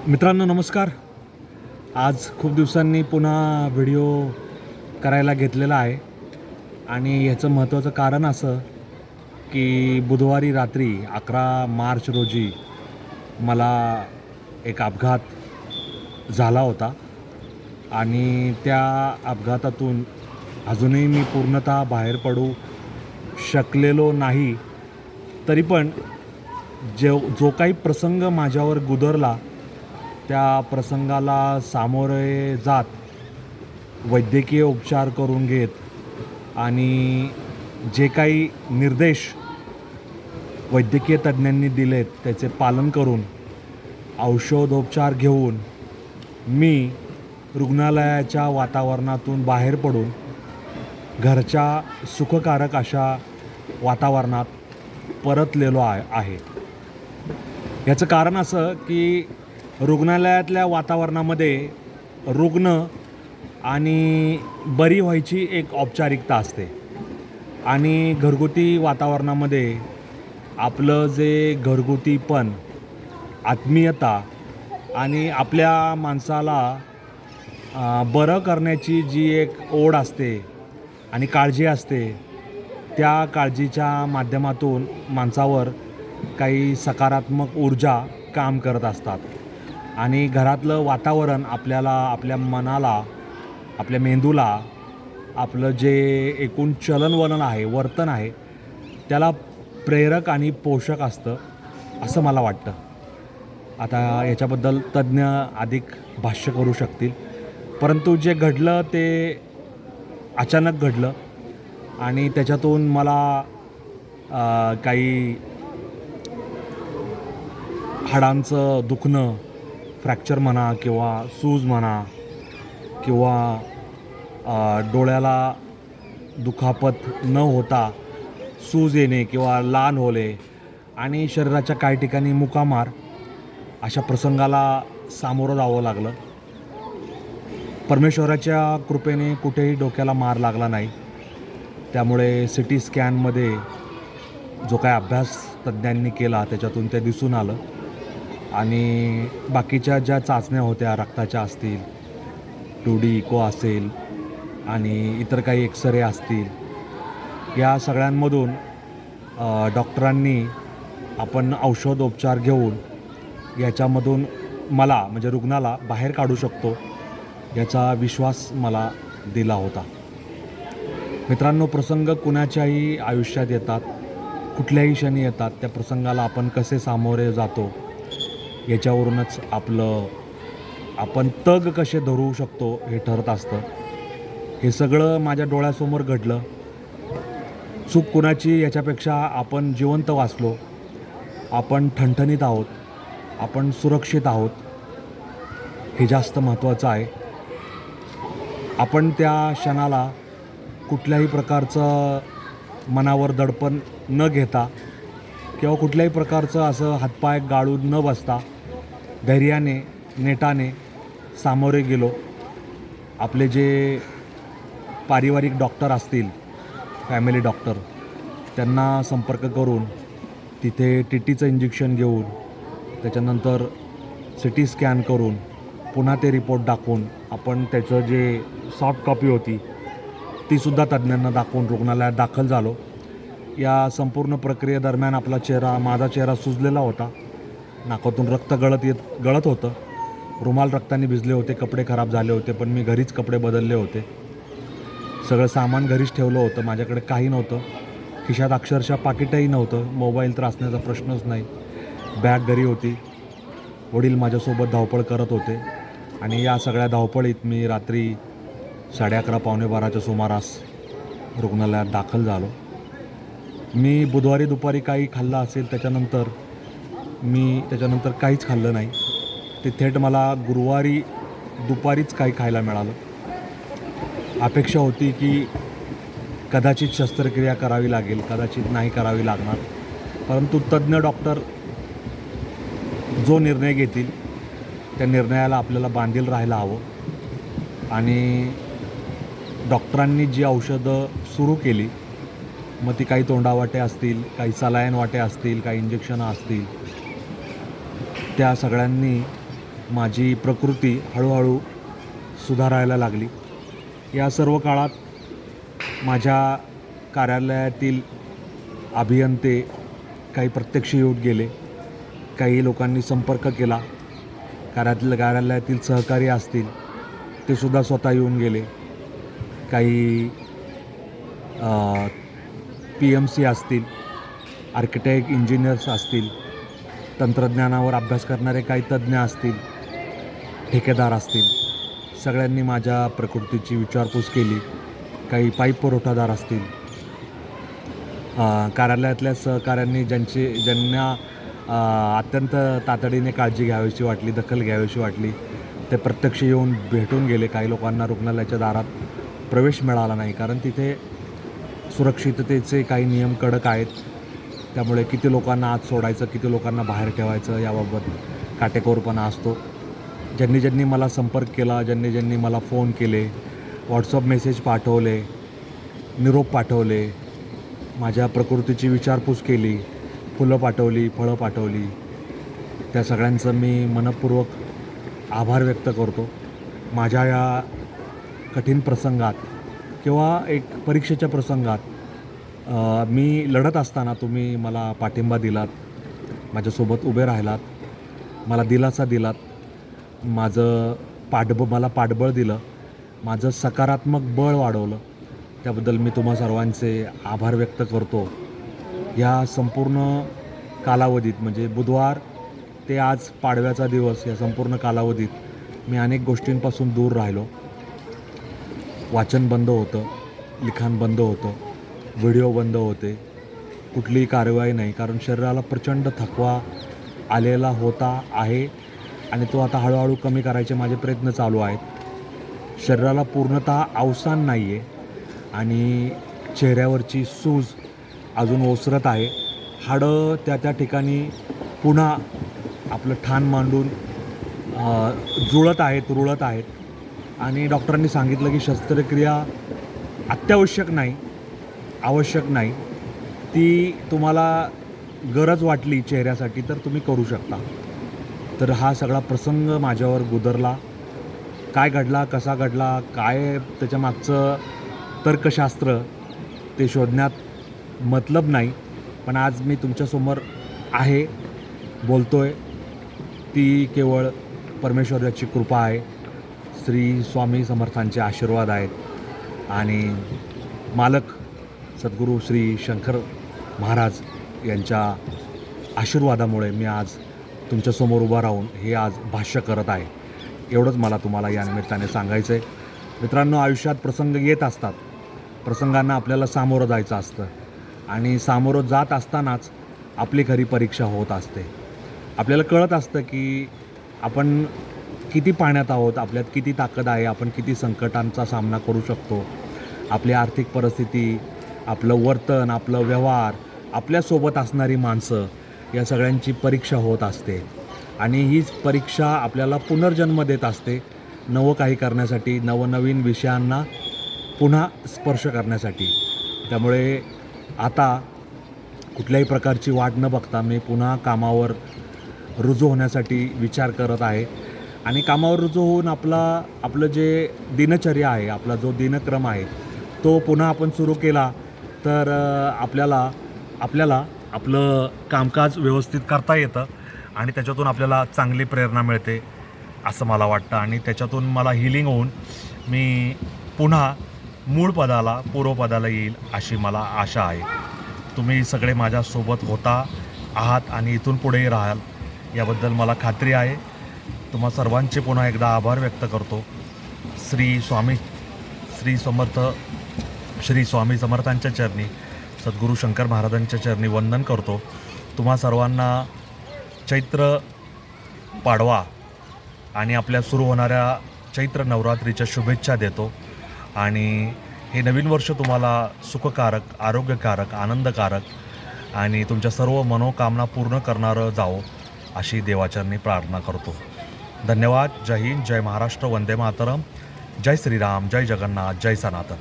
मित्रांनो नमस्कार. आज खूप दिवसांनी पुन्हा व्हिडिओ करायला घेतलेला आहे आणि ह्याचं महत्त्वाचं कारण असं की बुधवारी रात्री 11 मार्च रोजी मला एक अपघात झाला होता आणि त्या अपघातातून अजूनही मी पूर्णतः बाहेर पडू शकलेलो नाही. तरी पण जो काही प्रसंग माझ्यावर गुदरला त्या प्रसंगाला सामोरे जात वैद्यकीय उपचार करून घेत आणि जे काही निर्देश वैद्यकीय तज्ज्ञांनी दिलेत त्याचे पालन करून औषधोपचार घेऊन मी रुग्णालयाच्या वातावरणातून बाहेर पडून घरच्या सुखकारक अशा वातावरणात परतलेलो आहे. याचं कारण असं की रुग्णालयातल्या वातावरणामध्ये रुग्ण आणि बरी व्हायची एक औपचारिकता असते आणि घरगुती वातावरणामध्ये आपलं जे घरगुतीपण, आत्मीयता आणि आपल्या माणसाला बरं करण्याची जी एक ओढ असते आणि काळजी असते, त्या काळजीच्या माध्यमातून माणसावर काही सकारात्मक ऊर्जा काम करत असतात आणि घरातलं वातावरण आपल्याला, आपल्या मनाला, आपल्या मेंदूला, आपलं जे एकूण चलनवलन आहे, वर्तन आहे, त्याला प्रेरक आणि पोषक असतं असं मला वाटतं. आता याच्याबद्दल तज्ज्ञ अधिक भाष्य करू शकतील, परंतु जे घडलं ते अचानक घडलं आणि त्याच्यातून मला काही हाडांचं दुखणं, फ्रॅक्चर म्हणा किंवा सूज म्हणा किंवा डोळ्याला दुखापत न होता सूज येणे किंवा लाल होणे आणि शरीराच्या काही ठिकाणी मुकामार अशा प्रसंगाला सामोरं जावं लागलं. परमेश्वराच्या कृपेने कुठेही डोक्याला मार लागला नाही. त्यामुळे सिटी स्कॅनमध्ये जो काय अभ्यास तज्ज्ञांनी केला त्याच्यातून ते दिसून आलं आणि बाकीच्या ज्या चाचण्या होत्या, रक्ताच्या असतील, 2D इको असेल आणि इतर काही एक्सरे असतील, या सगळ्यांमधून डॉक्टरांनी आपण औषधोपचार घेऊन याच्यामधून मला म्हणजे रुग्णाला बाहेर काढू शकतो याचा विश्वास मला दिला होता. मित्रांनो, प्रसंग कुणाच्याही आयुष्यात येतात, कुठल्याही क्षणी येतात. त्या प्रसंगाला आपण कसे सामोरे जातो याच्यावरूनच आपण तग कसे धरू शकतो हे ठरत असतं. हे सगळं माझ्या डोळ्यासमोर घडलं. चूक कुणाची याच्यापेक्षा आपण जिवंत वाचलो, आपण ठणठणीत आहोत, आपण सुरक्षित आहोत, हे जास्त महत्त्वाचं आहे. आपण त्या क्षणाला कुठल्याही प्रकारचं मनावर दडपण न घेता किंवा कुठल्याही प्रकारचं असं हातपाय गाळून न बसता धैर्याने, नेटाने सामोरे गेलो. आपले जे पारिवारिक डॉक्टर असतील, फॅमिली डॉक्टर, त्यांना संपर्क करून तिथे TTचं इंजेक्शन घेऊन त्याच्यानंतर CT स्कॅन करून पुन्हा ते रिपोर्ट दाखवून आपण त्याचं जे सॉफ्ट कॉपी होती तीसुद्धा तज्ज्ञांना दाखवून रुग्णालयात दाखल झालो. या संपूर्ण प्रक्रियेदरम्यान माझा चेहरा सुजलेला होता. नाकातून रक्त गळत होतं. रुमाल रक्ताने भिजले होते, कपडे खराब झाले होते, पण मी घरीच कपडे बदलले होते. सगळं सामान घरीच ठेवलं होतं. माझ्याकडे काही नव्हतं. खिशात अक्षरशः पाकिटही नव्हतं. मोबाईल तर असण्याचा प्रश्नच नाही. बॅग घरी होती. वडील माझ्यासोबत धावपळ करत होते आणि या सगळ्या धावपळीत मी रात्री 11:30 पावणे 12च्या सुमारास रुग्णालयात दाखल झालो. मी बुधवारी दुपारी काही खाल्लं असेल, त्याच्यानंतर काहीच खाल्लं नाही. ते थेट मला गुरुवारी दुपारीच काही खायला मिळालं. अपेक्षा होती की कदाचित शस्त्रक्रिया करावी लागेल, कदाचित नाही करावी लागणार, परंतु तज्ज्ञ डॉक्टर जो निर्णय घेतील त्या निर्णयाला आपल्याला बांधील राहायला हवं आणि डॉक्टरांनी जी औषधं सुरू केली, मग ती काही तोंडावाटे असतील, काही सलाईन वाटे असतील, काही इंजेक्शनं असतील, त्या सगळ्यांनी माझी प्रकृती हळूहळू सुधारायला लागली. या सर्व काळात माझ्या कार्यालयातील अभियंते काही प्रत्यक्ष येऊन गेले, काही लोकांनी संपर्क केला, कार्यालयातील सहकारी असतील ते सुद्धा स्वतः येऊन गेले, काही PMC असतील, आर्किटेक्ट इंजिनियर्स असतील, तंत्रज्ञानावर अभ्यास करणारे काही तज्ज्ञ असतील, ठेकेदार असतील, सगळ्यांनी माझ्या प्रकृतीची विचारपूस केली. काही पाईप पुरवठादार असतील, कार्यालयातल्या सहकाऱ्यांनी ज्यांना अत्यंत तातडीने काळजी घ्यावीशी वाटली, दखल घ्यावीशी वाटली, ते प्रत्यक्ष येऊन भेटून गेले. काही लोकांना रुग्णालयाच्या दारात प्रवेश मिळाला नाही, कारण तिथे सुरक्षिततेचे काही नियम कडक आहेत. त्यामुळे किती लोकांना आत सोडायचं, किती लोकांना बाहेर ठेवायचं याबाबत काटेकोरपणा असतो. ज्यांनी मला संपर्क केला, ज्यांनी मला फोन केले, व्हॉट्सअप मेसेज पाठवले, निरोप पाठवले, माझ्या प्रकृतीची विचारपूस केली, फुलं पाठवली, फळं पाठवली, त्या सगळ्यांचं मी मनःपूर्वक आभार व्यक्त करतो. माझ्या या कठीण प्रसंगात किंवा एक परीक्षेच्या प्रसंगात मी लढत असताना तुम्ही मला पाठिंबा दिलात, माझ्यासोबत उभे राहिलात, मला दिलासा दिलात, मला पाठबळ दिलं, माझं सकारात्मक बळ वाढवलं. त्याबद्दल मी तुम्हा सर्वांचे आभार व्यक्त करतो. या संपूर्ण कालावधीत म्हणजे बुधवार ते आज पाडव्याचा दिवस, या संपूर्ण कालावधीत मी अनेक गोष्टींपासून दूर राहिलो. वाचन बंद होतं, लिखाण बंद होतं, व्हिडिओ बंद होते, कुठलीही कारवाई नाही, कारण शरीराला प्रचंड थकवा आलेला आहे आणि तो आता हळूहळू कमी करायचे माझे प्रयत्न चालू आहेत. शरीराला पूर्णतः अवसान नाही आहे आणि चेहऱ्यावरची सूज अजून ओसरत आहे. हाडं त्या ठिकाणी पुन्हा आपलं ठाण मांडून जुळत आहेत, रुळत आहेत आणि डॉक्टरांनी सांगितलं की शस्त्रक्रिया अत्यावश्यक नाही, आवश्यक नाही. ती तुम्हाला गरज वाटली चेहऱ्यासाठी तर तुम्ही करू शकता. तर हा सगळा प्रसंग माझ्यावर गुदरला. काय घडला, कसा घडला, काय त्याच्या मागचं तर्कशास्त्र ते शोधण्यात मतलब नाही. पण आज मी तुमच्यासमोर आहे, बोलतो आहे, ती केवळ परमेश्वराची कृपा आहे, श्री स्वामी समर्थांचे आशीर्वाद आहेत आणि मालक सद्गुरू श्री शंकर महाराज यांच्या आशीर्वादामुळे मी आज तुमच्यासमोर उभा राहून हे आज भाष्य करत आहे. एवढंच मला तुम्हाला या निमित्ताने सांगायचं आहे. मित्रांनो, आयुष्यात प्रसंग येत असतात, प्रसंगांना आपल्याला सामोरं जायचं असतं आणि सामोरं जात असतानाच आपली खरी परीक्षा होत असते. आपल्याला कळत असतं की आपण किती पाण्यात आहोत, आपल्यात किती ताकद आहे, आपण किती संकटांचा सामना करू शकतो. आपली आर्थिक परिस्थिती, आपलं वर्तन, आपलं व्यवहार, आपल्यासोबत असणारी माणसं, या सगळ्यांची परीक्षा होत असते आणि हीच परीक्षा आपल्याला पुनर्जन्म देत असते, नवं काही करण्यासाठी, नवनवीन विषयांना पुन्हा स्पर्श करण्यासाठी. त्यामुळे आता कुठल्याही प्रकारची वाट न बघता मी पुन्हा कामावर रुजू होण्यासाठी विचार करत आहे आणि कामावर रुजू होऊन आपलं जे दिनचर्या आहे, आपला जो दिनक्रम आहे तो पुन्हा आपण सुरू केला तर आपल्याला आपलं कामकाज व्यवस्थित करता येतं आणि त्याच्यातून आपल्याला चांगली प्रेरणा मिळते असं मला वाटतं आणि त्याच्यातून मला हिलिंग होऊन मी पुन्हा मूळ पदाला, पूर्वपदाला येईल अशी मला आशा आहे. तुम्ही सगळे माझ्यासोबत आहात आणि इथून पुढेही राहाल याबद्दल मला खात्री आहे. तुम्हा सर्वांचे पुन्हा एकदा आभार व्यक्त करतो. श्री स्वामी समर्थांच्या चरणी, सद्गुरू शंकर महाराजांच्या चरणी वंदन करतो. तुम्हा सर्वांना चैत्र पाडवा आणि आपल्या सुरू होणाऱ्या चैत्र नवरात्रीच्या शुभेच्छा देतो आणि हे नवीन वर्ष तुम्हाला सुखकारक, आरोग्यकारक, आनंदकारक आणि तुमच्या सर्व मनोकामना पूर्ण करणारं जावो अशी देवाचरणी प्रार्थना करतो. धन्यवाद. जय हिंद, जय महाराष्ट्र, वंदे मातरम, जय श्रीराम, जय जगन्नाथ, जय सनातन.